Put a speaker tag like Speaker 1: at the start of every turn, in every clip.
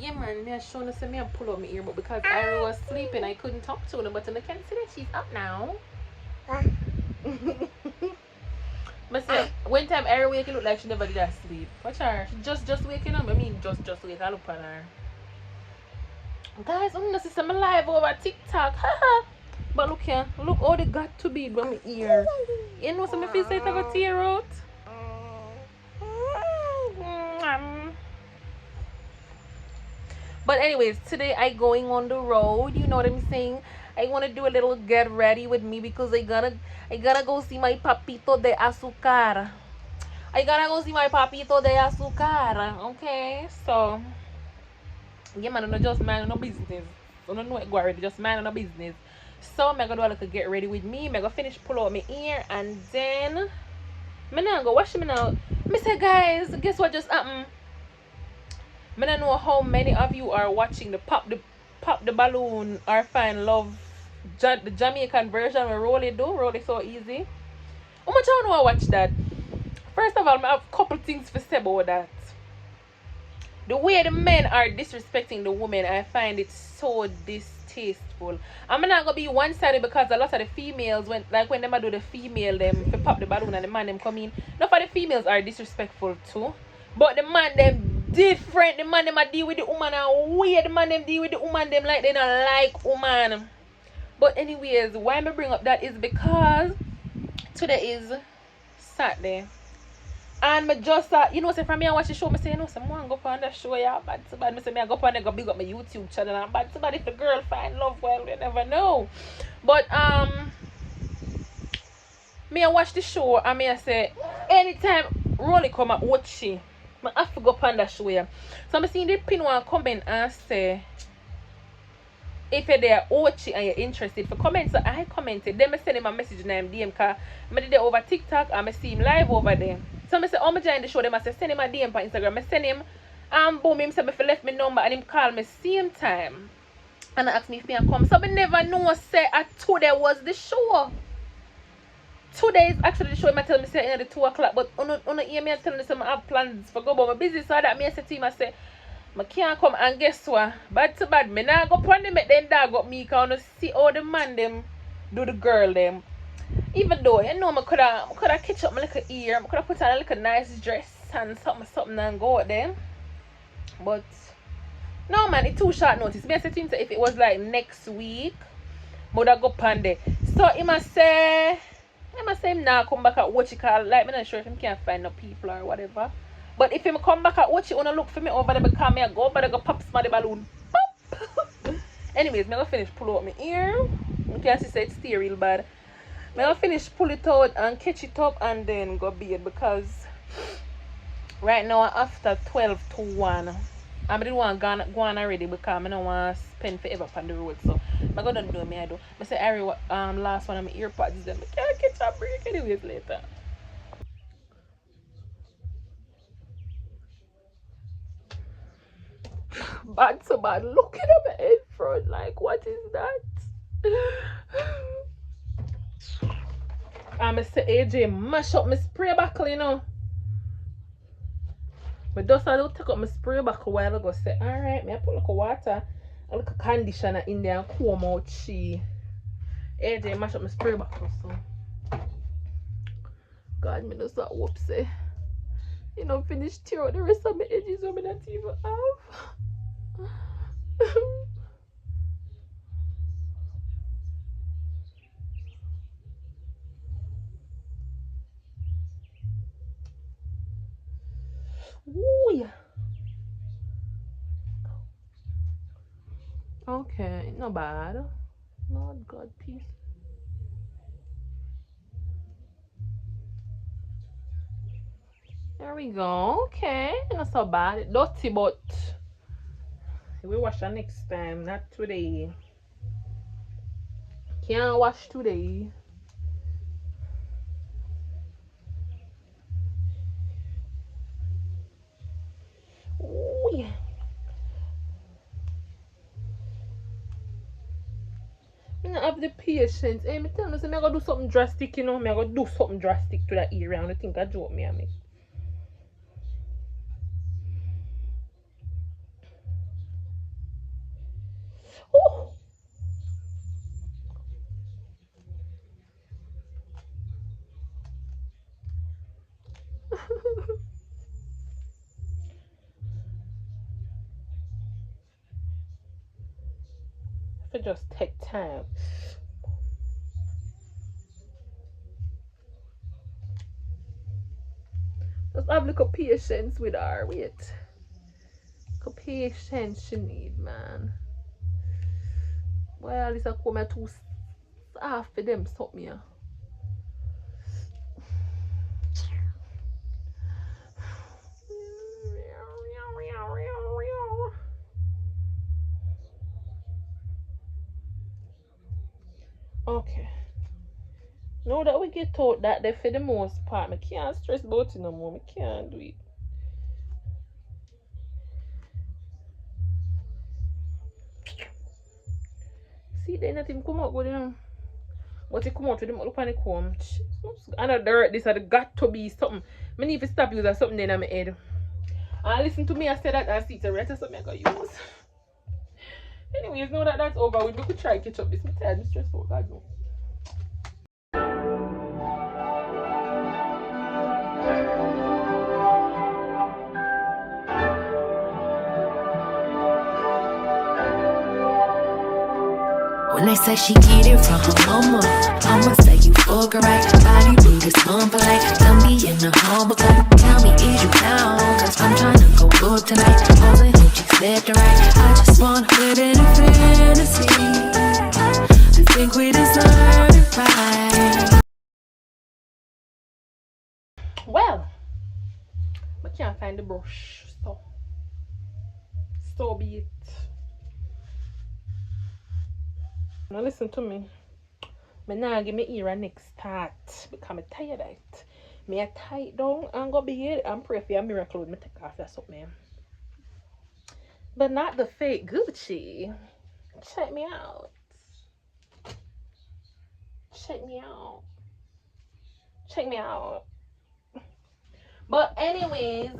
Speaker 1: Yeah, man, me I shown us me I pull up my ear, but because Ari was sleeping, I couldn't talk to her. But I can see that she's up now. But say, one time Ari wake, it looked like she never did sleep. Watch her. She just waking up. I mean, just wake. I look at her. Guys, I'm gonna see some live over TikTok. Haha. But look here, look all they got to be from my ear. You know, some feel say I got tear out. But anyways, today I going on the road. You know what I'm saying? I want to do a little get ready with me because I gotta go see my papito de azúcar. I gotta go see my papito de azúcar. Okay, so yeah, man, I'm not just man no business. I don't know what go already, just man no business. So I'm gonna do a little get ready with me. I'm gonna finish pull out my ear and then I'm gonna go wash me now. Me say guys, guess what just happened? I don't know how many of you are watching the pop the balloon or find love the Jamaican version where Roll it so easy. How much I want to watch that? First of all, I have a couple things to say about that. The way the men are disrespecting the women, I find it so distasteful. I'm not gonna be one-sided because a lot of the females when them do the female them to pop the balloon and the man them come in. Enough of the females are disrespectful too. But the man them different. The man them a deal with the woman and weird. The man them deal with the woman them like they don't like woman. But anyways, why I bring up that is because today is Saturday. And me just you know, say from me I watch the show, me say, you know, someone go on the show, yeah, bad so bad. Me say me I go on and go big up my YouTube channel and bad so bad if the girl find love, well, you never know. But me I watch the show and me I say anytime Rolly come and watch she, I have to go on that show, yeah. So I'm seeing the pin one comment and say if you're there Ochi and you're interested for comments, so I commented. Then I send him a message in DM because I did it over TikTok and I see him live over there. So I say, oh, I join the show. Them I say, send him a DM on Instagram. I send him and boom, him said if he left me number and him call me same time. And I asked me if me come. So I never know say at today was the show. Today is actually the show. Him tell me say at 2 o'clock, but on hear me telling me some I have plans for go, but I'm busy, so that me I say to him I say I can't come and guess what? Bad to bad. Me nah go pon them make them dog up me cause I see all the man them do the girl them. Even though you know I coulda catch up my little ear, I coulda put on a little nice dress and something and go out there. But no man, it's too short notice. Me I say to him say if it was like next week, I woulda go pon there. So he must say him nah come back at what you call like me not sure if him can't find no people or whatever. But if him come back at watch it, wanna look for me over there because me I go over there go pop the balloon. Pop! Anyways, me gonna finish pull out my ear. You can see it's still real bad. Me gonna finish pull it out and catch it up and then go bed because right now after 12 to 1. I didn't want to go on already because I don't want to spend forever on the road. So I'm gonna do me I do. I say Ari last one of my earpods then I can't catch a break anyways later. Bad so bad looking at my head front like what is that? I'm Mr. AJ mash up my spray buckle, you know. But just I don't take up my spray buckle a while ago say alright, me I put like a water, a little conditioner in there and comb out she. AJ mash up my spray buckle so God me just that whoopsie. You know finish tear out the rest of my edges when I not even have. Ooh, yeah. Okay, not bad. Lord God, peace. There we go. Okay, not so bad. Dirty, but we wash it next time, not today. Can't wash today. Oh yeah. I don't have the patience. Hey, me tell you, I'm gonna do something drastic, you know. I'm gonna do something drastic to that area. And I think I joke me and me. Whew. If it just take time. Just have a little patience with her. Wait. Little patience she need, man. Well, it's a come too soft for them something here. Okay. Now that we get taught that they for the most part, I can't stress about it no more. I can't do it. See, they nothing come out good, you know. But it come out with them up on the comb. I know dirt, this had got to be something. I need to stop using something in my head. And listen to me, I said that I see the rest of something I gotta use. Anyways, now that that's over, we could try to catch up this. I'm tired, I'm stressful, God no.
Speaker 2: When they say she get it from her mama, I'ma say you fuck her right. Body big as humble like don't be in the humble type. Tell me is you down? Cause I'm trying to go up tonight. All the hoochies left and right. I just wanna live in a fantasy. I think we deserve it right.
Speaker 1: Well, I can't find the brush, so be it. Now listen to me. Me now give me ear a next start because I'm tired of it. Me a tie it down and go bed and pray for a miracle with me take off that something. But not the fake Gucci. Check me out. Check me out. Check me out. But anyways,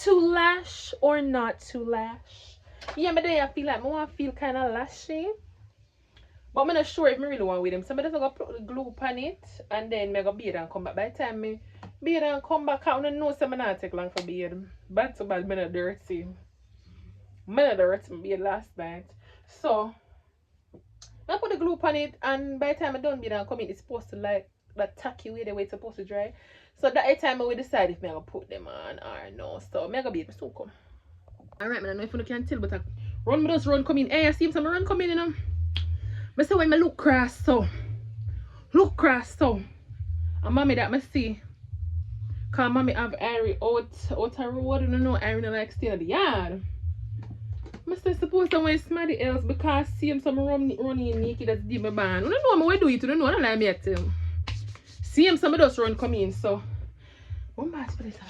Speaker 1: to lash or not to lash? Yeah, but then I feel like I want to feel kind of lashy. But I'm not sure if I really want with them. So I'm just going to put the glue on it and then I'm going to beard and come back. By the time I beard and come back, I don't know so I'm not take long for beard. Bad so bad, I'm not dirty. I'm not dirty my beard last night. So I put the glue on it and by the time I done beard and come in, it's supposed to like that tacky way the way it's supposed to dry. So that time I will decide if I'm going to put them on or no. So I'm going to beard, so come. Alright, I don't know if you can tell, but I run come in. Hey, I see some run come in, you know. I say when I look cross so. And mommy that I see. Cause mommy have Irie out a road, you know, Irie no like stay in the yard. I say suppose I want somebody else because see him some running naked that's deep my band. You don't know I do it, you don't know, I don't like me at him. See him some just run come in, so one bad for this house.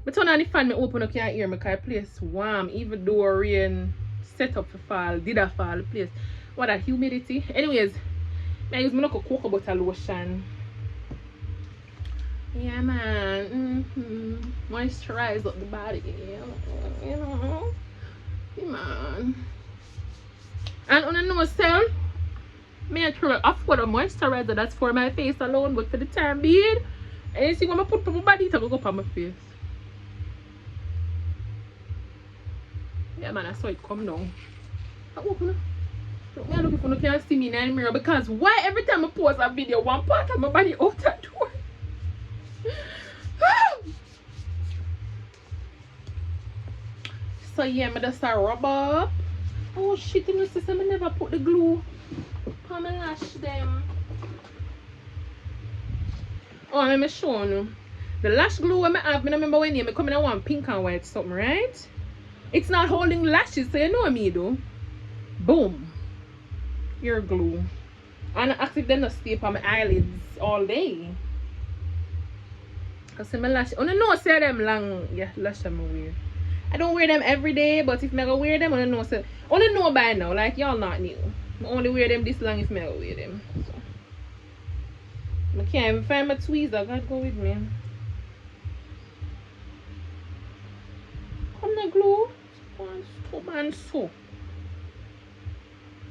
Speaker 1: But turn on the fan, me open up can't hear me because the place warm. Even though rain set up for fall, did a fall the place. What that humidity. Anyways, I use my local cocoa butter lotion. Yeah man. Moisturize up the body. You know. Yeah man. And on a nose cell, me I try I put a moisturizer that's for my face alone, but for the time being, and you see when I put on my body, it will go up on my face. Yeah man, I saw it come down. I open it. I'm looking for no can see me in the mirror because why every time I post a video, one part of my body out that door. So yeah, I just rub up. Oh shit, you know, sister, I never put the glue on my lash them. Oh, let me show you. The lash glue I have, I remember when you come in, I want pink and white something, right? It's not holding lashes, so you know what me do. Boom. Your glue. And active them not stay on my eyelids all day. Cause my lash, I don't know say them long, yeah, lash I'm wear. I don't wear them every day, but if I go wear them, I don't know say, I don't know by now, like y'all not new. I only wear them this long if I go wear them. So. I can't even find my tweezer, God go with me. Come the glue. Man, so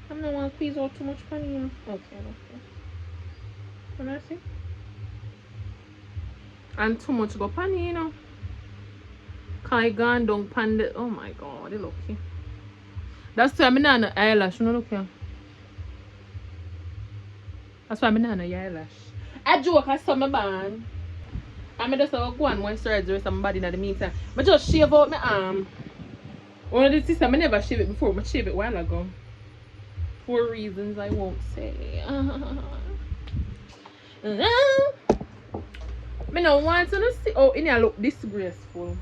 Speaker 1: I'm not want to squeeze out too much panini. Okay. Can I see? And too much go panini, you know. Kai gone down pan oh my god, they lucky. That's why I'm not an eyelash, you know, look here. That's why I'm not an eyelash. I joke, I saw my band. I'm just go and moisturize the rest of my body in the meantime. I just shave out my arm. One of the sisters, I never shave it before, I shaved it a while ago. For reasons I won't say. I don't want to see. Oh, in here look disgraceful.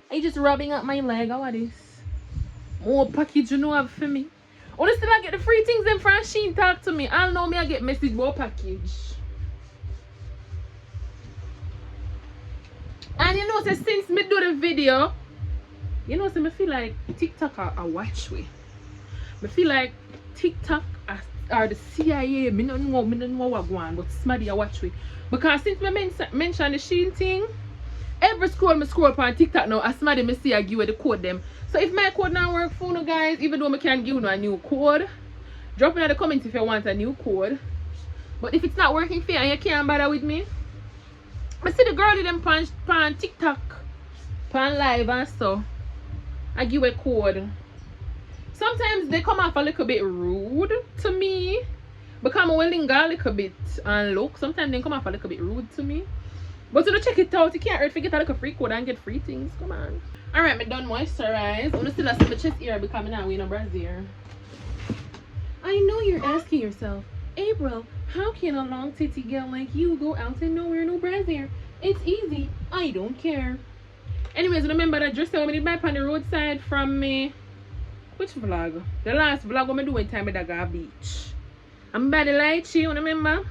Speaker 1: Are you just rubbing up my leg? How are this? More package you know have for me. Honestly, I get the free things in Francine talk to me. I'll know me I get message more package. And you know, so since me do the video, you know, so me feel like TikTok a watch way. Me feel like TikTok are the CIA. Me don't know what go on, but somebody a watch way. Because since me mention the Shein thing, every scroll me scroll up on TikTok now, as somebody me see I give you the code them. So if my code not work for you guys, even though I can give you a new code, drop in the comments if you want a new code. But if it's not working for you and you can't bother with me, I see the girl them pan TikTok, pan live and so I give a code. Sometimes they come off a little bit rude to me. Because I'm willing a little bit and look. Sometimes they come off a little bit rude to me. But to check it out, you can't hurt to get a little free code and get free things. Come on. Alright, I'm done moisturize. I'm gonna still have my chest ear because I'm not wearing a brassiere. I know you're asking yourself, April, how can a long titty girl like you go out and not wear no brassiere? It's easy. I don't care. Anyways, remember that dress I did buy on the roadside from me. Which vlog? The last vlog I'm doing time at the beach. I'm by the light, you remember?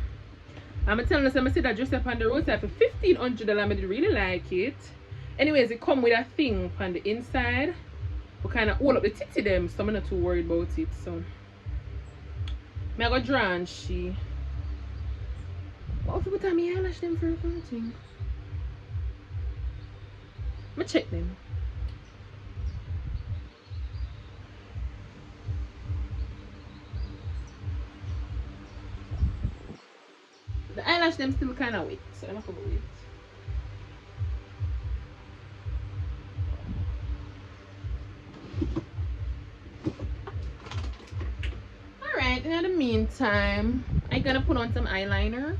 Speaker 1: I'm telling us I see that dress up on the roadside for $1,500. I really like it. Anyways, it come with a thing on the inside. We kind of hold up the titty them, so I'm not too worried about it. So I go draw and she. What if you tell me eyelash them for a thing? I'm check them. The eyelash them still kind of wet, so I'm not gonna wait. Alright, in the meantime, I'm gonna put on some eyeliner.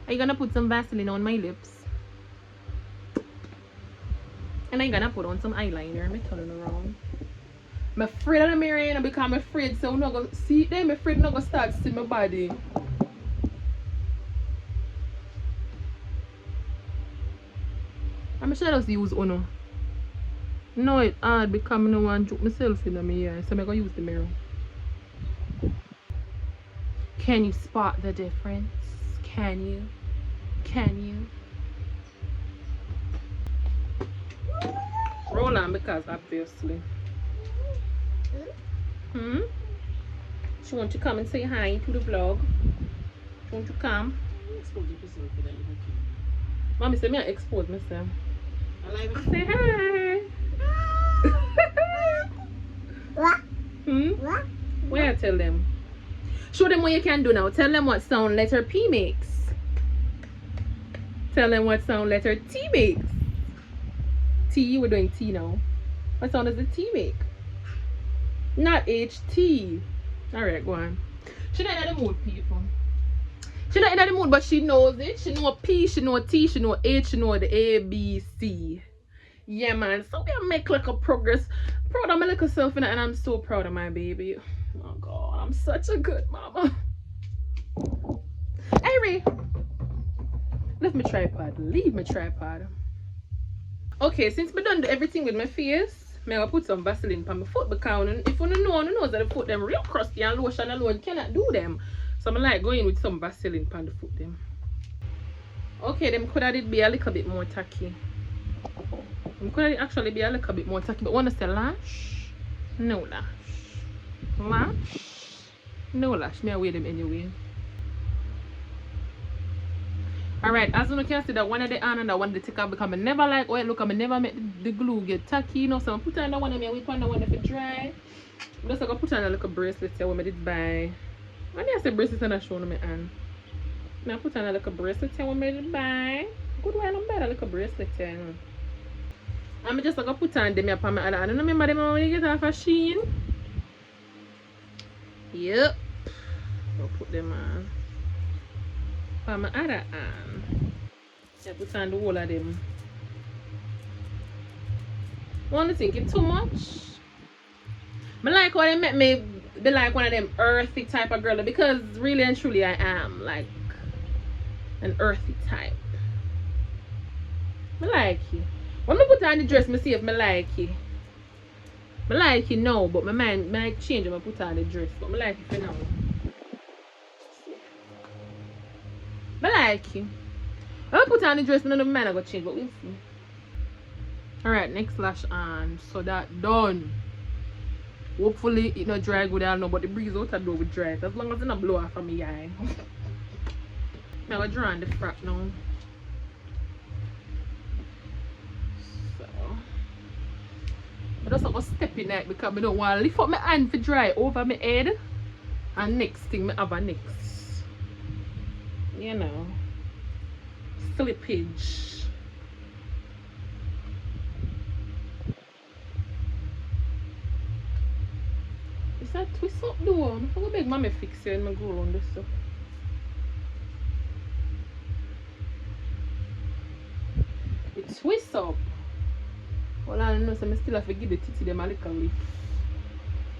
Speaker 1: I'm gonna put some Vaseline on my lips. And I'm gonna put on some eyeliner. I'm turning around. I'm afraid of the mirror, you know, because I'm afraid so I'm not gonna see them. I'm afraid I'm not gonna start to see my body. I'm sure I just use Uno. No, it's hard because I don't want to joke myself in my ear, so I'm gonna use the mirror. Can you spot the difference? Can you? Can you? Roll on because obviously. She want to come and say hi to the vlog. She want to come? Mommy said me I expose myself. Say hi. What? What I tell them? Show them what you can do now. Tell them what sound letter P makes. Tell them what sound letter T makes. T, we're doing T now. What sound does the T make? Not HT. Alright, go on. She's not in the mood, people. She's not in the mood, but she knows it. She know P, she know T, she know H, she know the A, B, C. Yeah, man. So we make like a progress. Proud of my little self, and I'm so proud of my baby. Oh, God. I'm such a good mama. Hey, left my tripod. Leave my tripod. Okay, since I done everything with my face, I'm going to put some Vaseline on my foot because if you know that the foot them real crusty and lotion alone cannot do them. So I'm like going with some Vaseline on the foot them. Okay, them could have be a little bit more tacky. Them could actually be a little bit more tacky. But want to say lash? No lash. Lash? No lash. Me I wear them anyway. Alright, as you can see that one of the hand and that one of the take off because I never like oil look, I never make the glue get tacky, you know. So I put on that one and I whip on that one if it dry. Just like I put on a little bracelet here when I did buy. When I say bracelet and I show my hand. Now I put on a little bracelet here when I did buy. Good while I'm bad a little bracelet here. I'm just like I put on them up on my other hand. I don't remember them when you get off a Shein. Yep. I'll put them on. On my other hand. I put on the whole of them. Want to think it too much? I like how they make me be like one of them earthy type of girl because really and truly I am like an earthy type. I like it. When I put on the dress, I see if I like it. I like it now, but my mind might change when I put on the dress. But I like it for now. I like it. When I put on the dress, none of my mind I go change, but we'll see. Alright, next lash on. So that done. Hopefully it not dry good, I don't know, but the breeze out of door will dry. As long as it not blow off of my eye. I'm going to draw on the frock now. So I just have to step in it because I don't want to lift up my hand for dry over my head. And next thing I have a next. You know. Slippage. Is that twist up though? I'm going to beg mommy fix it and I go around this stuff. It twists up. Well, I don't know, so I still have to give the titty them a little lift.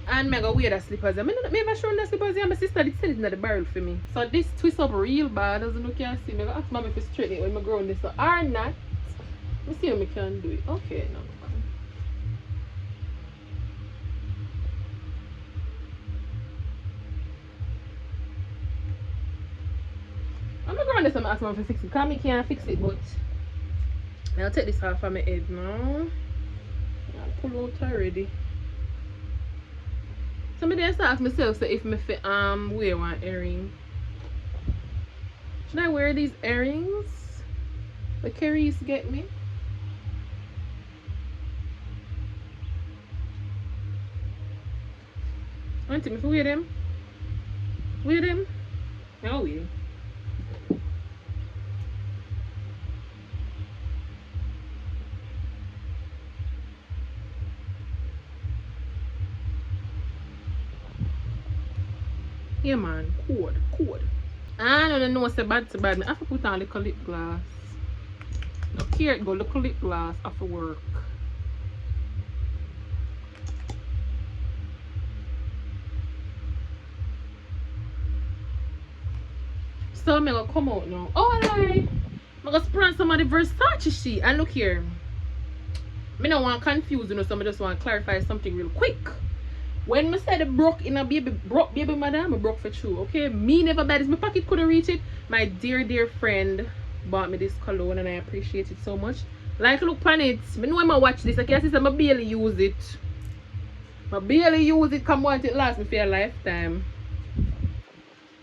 Speaker 1: And I go wear the slippers. I never shown the slippers here. My sister did send it in the barrel for me. So this twist up real bad, as you can see. I go ask mommy to straighten it when I go around this. So, or not. Let's see how I can do it. Okay, no. I'm not going to ask mom to fix it because I can't fix it, but I'll take this off of my head now. I'll pull out already. Somebody else asked myself so if I wear one earring. Should I wear these earrings? The Carrie used to get me. I want to wear them. Wear them? I'll wear them. Yeah man, code. I don't know say bad to bad. I have to put on a little lip gloss. Look here it go, little lip gloss after work. So I'm gonna come out now. Oh I lie. I'm gonna spray on some of the Versace sheet. And look here. I don't want to confuse you know, so I just want to clarify something real quick. When I said it broke in a baby madam, I broke for true, okay? Me never buy this. My pocket couldn't reach it. My dear friend bought me this cologne and I appreciate it so much. Like look on it. I know when I watch this, I can't see I barely use it. I barely use it, come want it last me for a lifetime.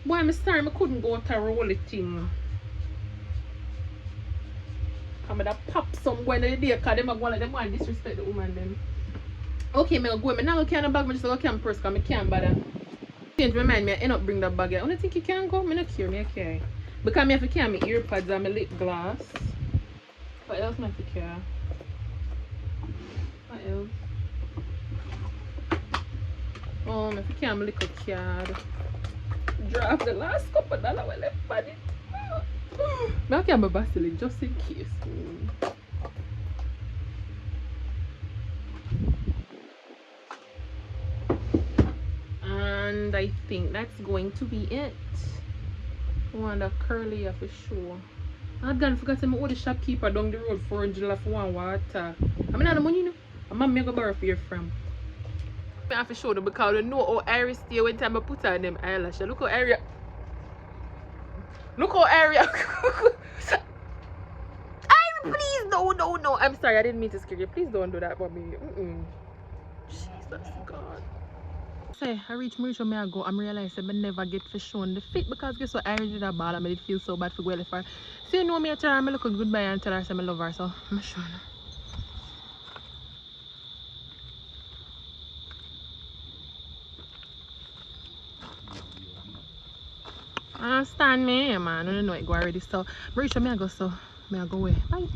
Speaker 1: Boy, I'm sorry I couldn't go to roll it thing. I'm gonna pop some going in the day because them are going like them want to disrespect the woman them. Okay, I'm going to go. I'm not going to carry the bag, I'm just going to carry purse because I can't bother. Change my mind, I end up bring that bag here. I don't think you can go. I'm not carry, I carry. Because I have to carry my earpads and my lip gloss. What else I have to carry? What else? Oh, I have to carry my little card. Draft the last couple of dollars I left for it. I carry my Vaseline just in case. And I think that's going to be it. I want a curly for sure. I forgot to my order shopkeeper down the road for $400 for one water. I mean, I the money, you know. I'm going to borrow for your from. I have to show them because I know how Iris stay when time I put on them eyelashes. Look how area. Look how area. Iris, please, no. I'm sorry, I didn't mean to scare you. Please don't do that, mommy. Jesus God. Say, I reach Mauricio, me I go, I'm realizing I never get for shown the fit because guess what, I already did a ball and I did feel so bad for going for her. So you know me, I tell her I look goodbye and tell her I love her, so I'm sure. Understand me, man. I don't know it go already. So Mauricio, me I go, so me I go away. Bye.